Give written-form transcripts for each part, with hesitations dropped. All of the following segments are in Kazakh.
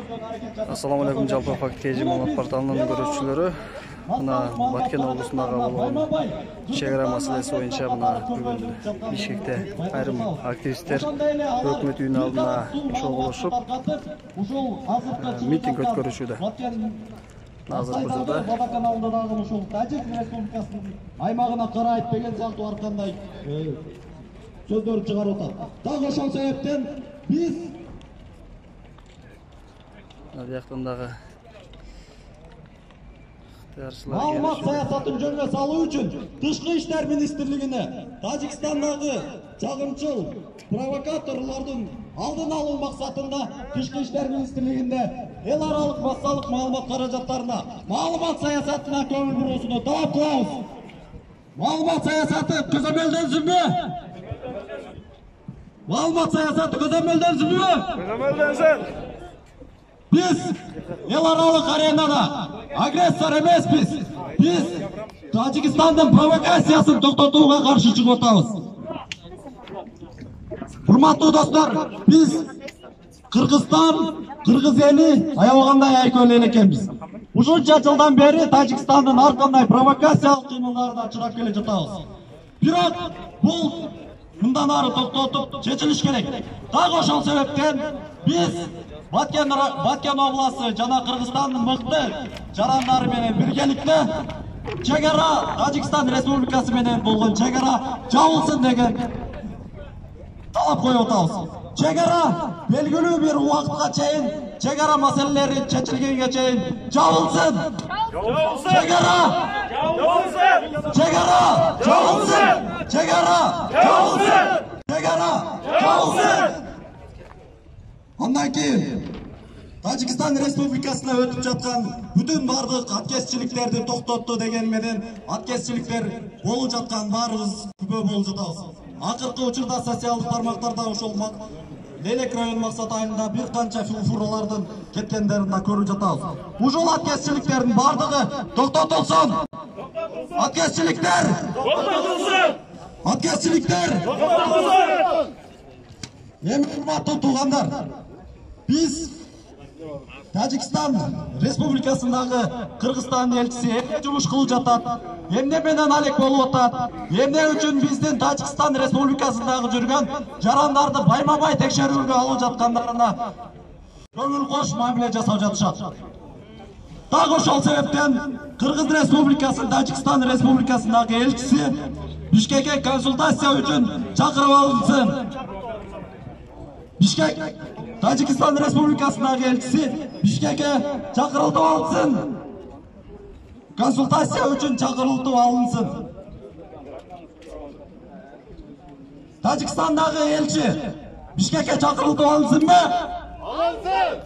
Assalamu alaikum жалпы факт KG Мамат порталының көрүүчүлөрү. Мына Баткен облусундагы болгон чегара маселеси боюнча мына бүгүн Бишкекте айрым активисттер өкмөт үйүнүн алдына чогулушуп митинг өткөрүшүүдө. Азыркы учурда Бата каналындагы ушул Тажик Республикасынын аймагына карайт деген сыяктуу ар кандай сөздөрдү чыгарып атат. Дагы ошол себептен биз Дияқтандагы маалымат саясатын жөнгө салуу үчүн Тышкы иштер министрлигине Тажикстандагы чагымчыл провокаторлордун алдын алуу максатында Тышкы иштер министрлигинде эл аралык массалык маалымат каражаттарына маалымат саясатына көңүл буруусуну талап кылабыз. Маалымат саясаты көзөмөлдөнсүнбү? Маалымат саясаты көзөмөлдөнсүнбү? Көзөмөлдөнсүн. Biz el aralık arenada agresör emesiz. Biz Tacikistan'ın provokasiyasını toktatuğuna karşı çıkıyoruz. Hurmatlı dostlar, biz Kırgızstan, Kırgız eli ayağında ayaköyleyle ekemiz. Uzunca yıldan beri Tacikistan'ın arkanday provokasiyalık kıymıllardan çırak gele жатабыз. Biroq bu bundan arı toktatıp çeçiliş gerek. Daha ошол себептен biz Баткен обласы жана Кыргызстандын мыкты жарандары менен биргеликте чегара Тажикстан Республикасы менен болгон чегара жабылсын деген талап коюп атабыз. Чегара белгилүү бир убакытка чейин чегара маселелери чечилгенге чейин жабылсын. Чегара жабылсын. Чегара жабылсын. Чегара жабылсын. Чегара жабылсын. Ondan keyin Tacikistan Respublikasına ötüp жаткан bütün bardıq atkesçiliklerdi toktottu degen menen atkesçilikler болуп жаткан баарыбыз күбө болуп жатабыз. Акыркы учурда социалдык тармактарда ошол Лелек район максат айында бир канча фуралардын кеткендерин да көрүп жатабыз. Ушул аткесчиликтердин бардыгы токтотулсун. Аткесчиликтер токтотулсун. Atkesçilikler toktotulsun. Hurmatlı tuğanlar, biz Tacikistan Respublikasındagı Kırgızstan elçisi emne жумуш кылып жатат, эмне менен алек болуп атат, эмне үчүн биздин Tacikistan Respublikasындагы жүргөн жарандарды байма-бай текшерүүгө алып жаткандарына көңүл кош мамиле жасап жатышат. Дагы ошол себептен Кыргыз Республикасы Tacikistan Respublikasындагы элчиси Бишкекке консультация үчүн чакырып алынсын. Bişkek, Tacikistan Respublikası'ndaki elçisi Bişkek'e çakırıldı alınsın. Konsultasya için çakırıldı alınsın. Tacikistan'daki elçi Bişkek'e çakırıldı alınsın mı? Alınsın.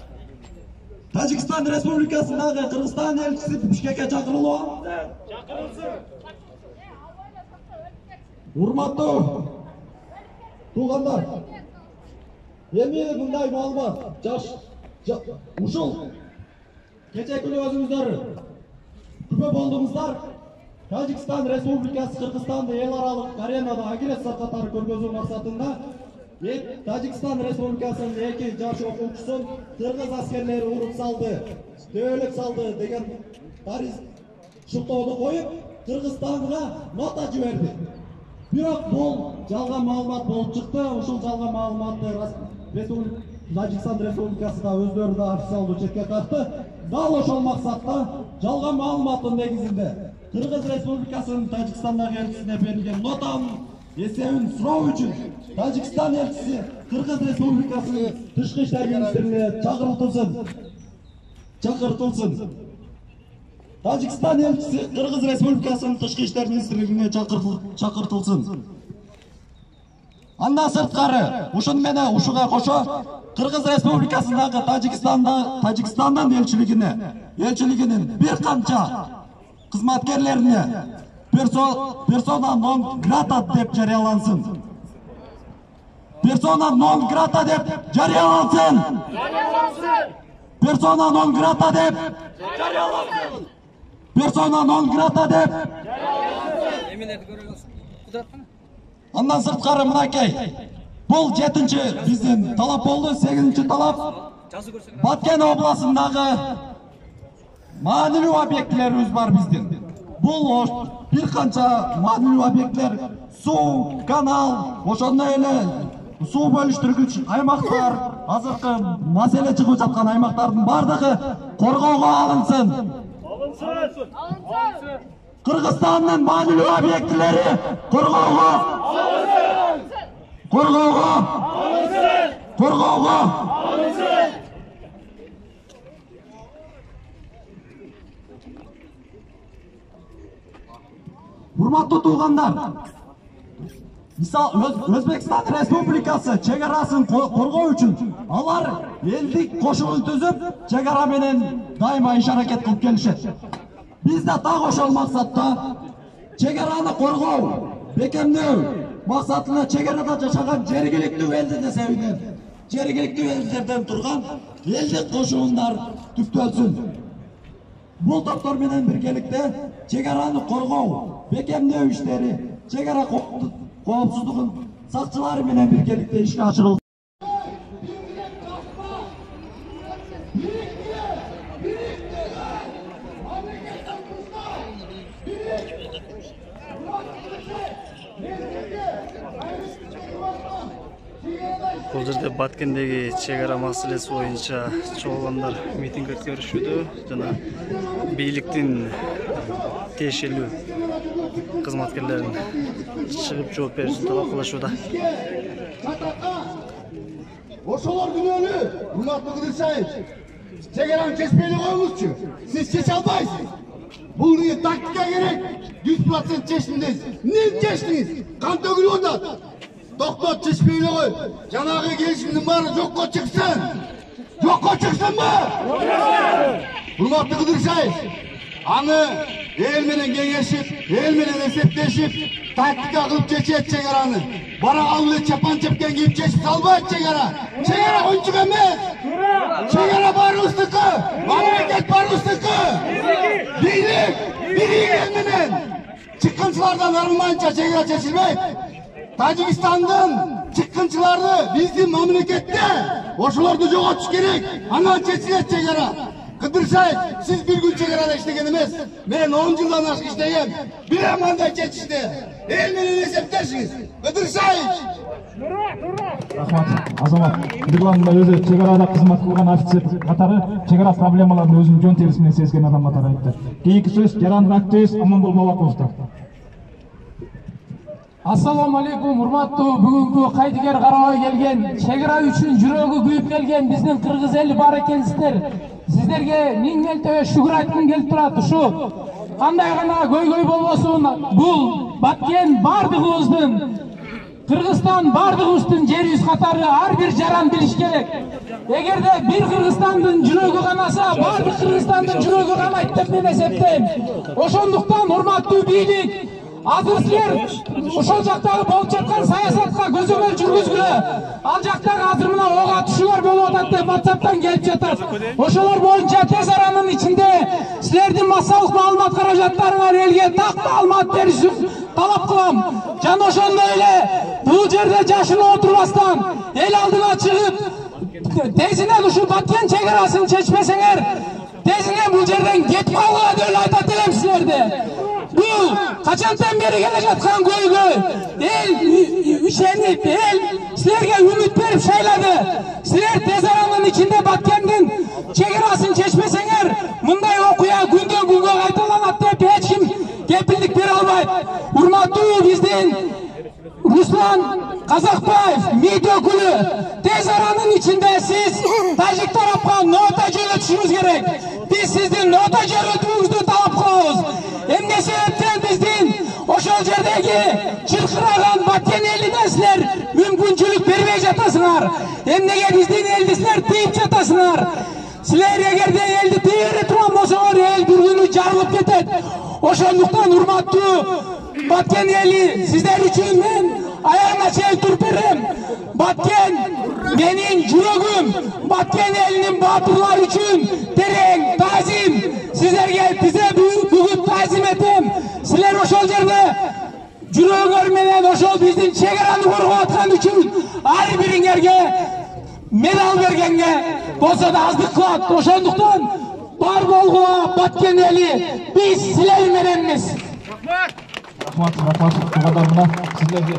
Tacikistan Respublikası'ndaki Kırgızstan elçisi Bişkek'e çakırıldı alınsın. Çakırılsın. Hurmatlı tuğanlar. Эми мындай маалымат ушул кече күнү өзүңүздөр күбө болдуңуздар. Тажикстан Республикасы Кыргызстанды эл аралык аренада агрессия катары көргөзүү максатында Тажикстан Республикасынын 2 жаш окуучусун кыргыз аскерлери уруп салды, дөөлөк салды деген тарих шуктооду коюп Кыргызстанга нота жиберди. Бирок бул жалган маалымат болуп чыкты. Ушул жалган маалыматты Tacikistan Respublikası da өздөрү да официалдуу четке тартты. Дал ошол максатта жалган маалыматтын негизинде Кыргыз Республикасынын Тажикстандагы элчисине берилген нотанын эсебин суроо үчүн Тажикстан элчиси Кыргыз Республикасынын Тышкы иштер министрлигине чакыртылсын. Tacikistan elçisi Kırgız Respublikası'nın Tışkı İşler Ministrliğine çakırtılsın. Andan sırtkarı, uşun mene uşuğa koşu, Kırgız Respublikası'ndaki Tacikistan'dan elçiliğinin bir kança hizmetkerlerine persona non grata dep jariyalansın. Persona non grata dep jariyalansın. Persona non grata dep jariyalansın. Persona non grata dep. Ondan sırtkары мынакей. Бұл 7-ci bizden talap oldu. 8-ci talap Баткен обласындағы manevi obyektlerimiz var bizden. Bu bir kança manevi obyektler, su, kanal, oşonda ele su bölüştürgüç aymaklar, hazırkı mesele çıkıp жатқан aymakların bardығы korgauga alınsın. Kırgızistan'ın manevi obyektleri korgauga alınsın. Hurmatlı tuğanlar, misal Özbekistan Respublikası çegaraсын korgоо üçün алар eldik koşuğun tüzüp çegara menen daima iş hareket kılıp gelişet. Biz de ta koşul maksatта çegarаны korgоо, bekemdөө maksatına çegarada yaşagan жергиликтүү eldi de sevinen, жергиликтүү ellerden turgan eldik koşuğunlar tüptölsün. Bu toplar menen birgelikte çegarаны korgоо, bekemdөө işleri, çegara koopsuzluğun sakçıları menen birgelikte işe açırıldı. Бұл жерде Баткендегі чегара маселесі бойынша чоғыландар митинг өткөрүшүүдө жана бийликтин тиешелүү кызматкерлерин чыгып жооп берүүсүн талап кылышууда. Ошолор күнөөлүү, урматтуу Кыдыршаев. Чегараны чечпей коюңузчу. Сиз чече албайсыз. Бул тактика керек. 100% чечтиңиз. Эмне чечтиңиз? Кан төгүлүп атат. Токтот чечпей кой. Жанагы келишимдин баары жокко чыксын. Жокко чыксынбы? Урматтуу Кыдыршаев. Аны эл менен кеңешип, эл менен эсептешип, тактика кылып чечет чегараны. Бара алып чапан чепкен кийип чечип салбайт чегара. Чегара ойынчук эмес. Чегара баарыбыздыкы. Мамлекет баарыбыздыкы. Бийлик эл менен чыккынчылардан арылмайынча чегара чечилбейт. Тажикстандын чыккынчылары биздин мамлекетте ошолорду жоготуш керек. Анан чечилет чегара. Kıdırşaев, siz bir gün çegarada işlegen emez. Ben 10 yıldan aşk işlegen. Bir amanda çeçişte. El menен esepteşiniz. Kıdırşaев. Rahmat, Azamat. Kıdırlan'da özü çegarada kızmat kılgan ofisер қатары çegara проблемаларын өзүнүн жөн терisi менен сезген адам катары айтты. Кийинки сөз Жарандык активист Аманбол Мабаковдо. Assalamu alaikum, урматтуу бүгүнкү кайдыгер карабай келген, чегара үчүн жүрөгү күйүп келген биздин кыргыз эли бар экенсиздер. Сиздерге миң мелтебе шүгүр айткым келип турат. Ушу кандай гана көйгөй болбосун, бул Баткен бардыгыбыздын, Кыргызстан бардыгыбыздын жерибиз катары ар бир жаран билиш керек. Эгерде бир Кыргызстандын жүрөгү канаса, бардык Кыргызстандын жүрөгү канайт деп мен эсептейм. Ошондуктан урматтуу бийлик, азыр силер ошол жактагы болуп жаткан саясатка көзөмөл жүргүзгүлө. Ал жактагы азыр мына ок атышуулар болуп атат деп WhatsApp'тан келип жатат. Ошолор боюнча тез аранын ичинде силердин массалык маалымат каражаттарыңар элге так маалымат беришин талап кылам. Жана ошондой эле бул жерде жашынып отурбастан эл алдына чыгып тезинен ушу Баткен чегарасын чечпесеңер, тезинен бул жерден кетип калгыла деп эле айтат элем силерде. Бул качантан бери келе жаткан көйгөй. Эл ишенип, эл силерге үмүт берип шайлады. Силер тез аранын ичинде Баткендин чегарасын чечпесеңер, мындай окуя күндөн күнгө кайталанат деп эч ким кепилдик бере албайт. Урматтуу биздин Руслан Казакбаев, МИД өкүлү, тез аранын ичинде сиз тажик тарапка нота жөнөтүшүңүз керек. Биз сиздин нота жөнөтүүңүздү талап кылабыз. Эмне себептен биздин ошол жердеги чыркыраган Баткен элине силер мүмкүнчүлүк бербей жатасыңар? Эмнеге биздин элди силер тыйып жатасыңар? Силер эгерде элди тыйып бере турган болсоңор, эл бир күнү жарылып кетет. Ошондуктан урматтуу Баткен эли, сиздер үчүн мен аягына чейин туруп берем. Баткен менин жүрөгүм, Баткен элинин баатырлары үчүн терең таазим. Сиздерге тизе бүгүп таазим этем. Силер ошол жерде жүрөгүңөр менен ошол биздин чегараны коргоп аткан үчүн ар бириңерге medal bergenge bolsa da azdık kılat. Oşonduktan bar bolguğa Batken eli biz siley merenmiz. Rahmat, tuğadarına sizlerge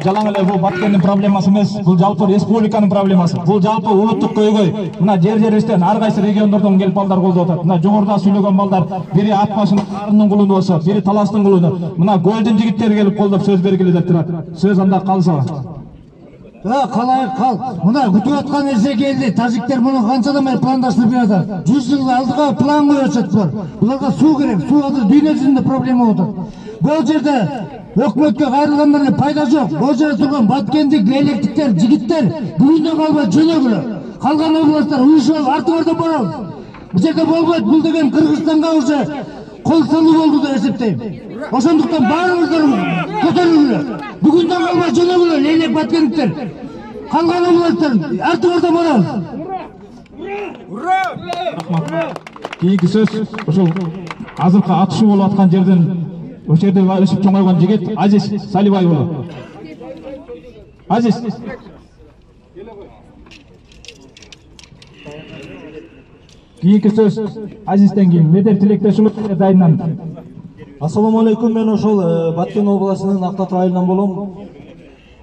jalan ele bu Batken'in probleması emas, bu жалпы республиканын проблемасы. Bu жалпы улуттук көйгөй. Мына жер-жеристен ар кайсы региондордон келип балдар колдоп атат. Мына жогоруда сүйлөгөн балдар бири ат башынын карынын кулуну болсо, бири таластын кулуну. Мына көлдүн жигиттери келип колдоп сөз бергиле деп турат. Сөз анда калса. Қалай қал. Мына күтіп атқан нәрсе келді. Тажиктер мұны қаншадан пландаштырып жатыр. 100 жыл алдыға план қойып жатыр. Бұларға су керек. Су қазір дүние жүзінде проблема отыр. Бұл жерде өкіметке қайрылғандардан пайда жоқ. Бұл жерде тұрған баткендік, лейлектіктер, жігіттер бүгінде қалмай жөнегілі. Қалған областар ұйышып артыңарда барамыз. Бұл жерде болмайды. Бұл деген Қырғызстанға уже қол салу болды деп есептеймін. Ошондуктан баарыңыздар көтөрүлгүлө. Бүгүндөн калбай жөнөгүлө лейлек баткендиктер. Калган областтар артыңарда барабыз. Кийинки сөз ошол азыркы атышуу болуп аткан жерден ошол жерде өсүп чоңойгон жигит Азиз Салибай уулу. Азиз. Кийинки сөз Азизден кийин Медер Тилектешұлы дайындан. Ассаламу алейкум, мен ошол Баткен областынын Актат районунан болом.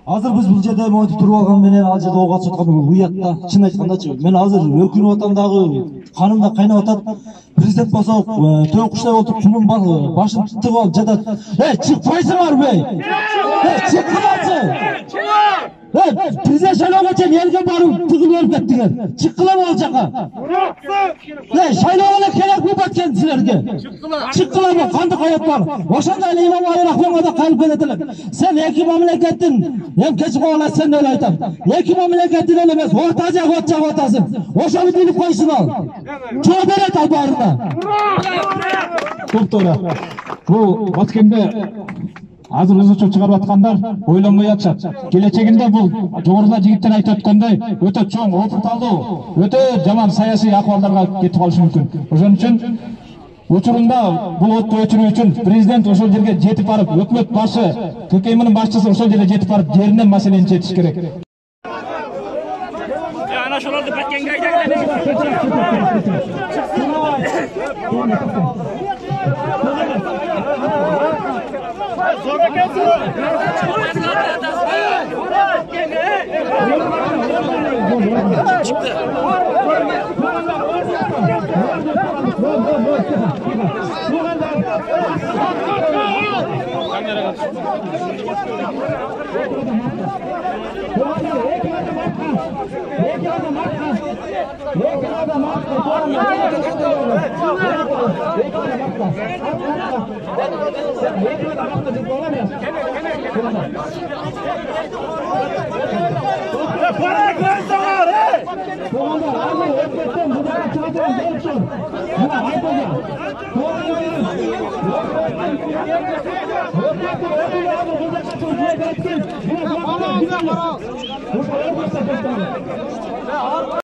Азыр биз бул жерде монтип туруп алган менен ал жерде ого катышып аткан уятта, чын айткандачы, мен азыр өкүнүп атам дагы, канымда кайнап атат. Президент болсо төө куштай болуп чумун башын тыгып алып жатат. Чыкпайсыңарбы? Чыккылачы. Президент шайлоого чейин элге барып тыгылып өлүп кеттиңер. Чыккыла бул жака. Шайлоого эле керек бул Баткен силерге. Чыккыла бул кандык аят бар. Ошондой эле Имам Али Рахмонго да калып кетет элек. Сен эки мамлекеттин кечип калган сен эле айтам. Эки мамлекеттин эле эмес, Орта Азия от жагып атасың. Ошону билип койсун ал. Жоо берет ал баарына. Топтора. Бул Баткенде азыр өзүчө чыгарып аткандар ойлонбой атышат. Келечегинде бул жогоруда жигиттер айтып аткандай өтө чоң, опурталдуу, өтө жаман саясий акыбалдарга кетип калышы мүмкүн. Ошон үчүн учурунда бул отто өчүрүү үчүн президент ошол жерге жетип барып, өкмөт башы, ККМнын башчысы ошол жерге жетип барып, жеринен маселени чечиш керек. Ana şuralarda Batkenge aytaylar.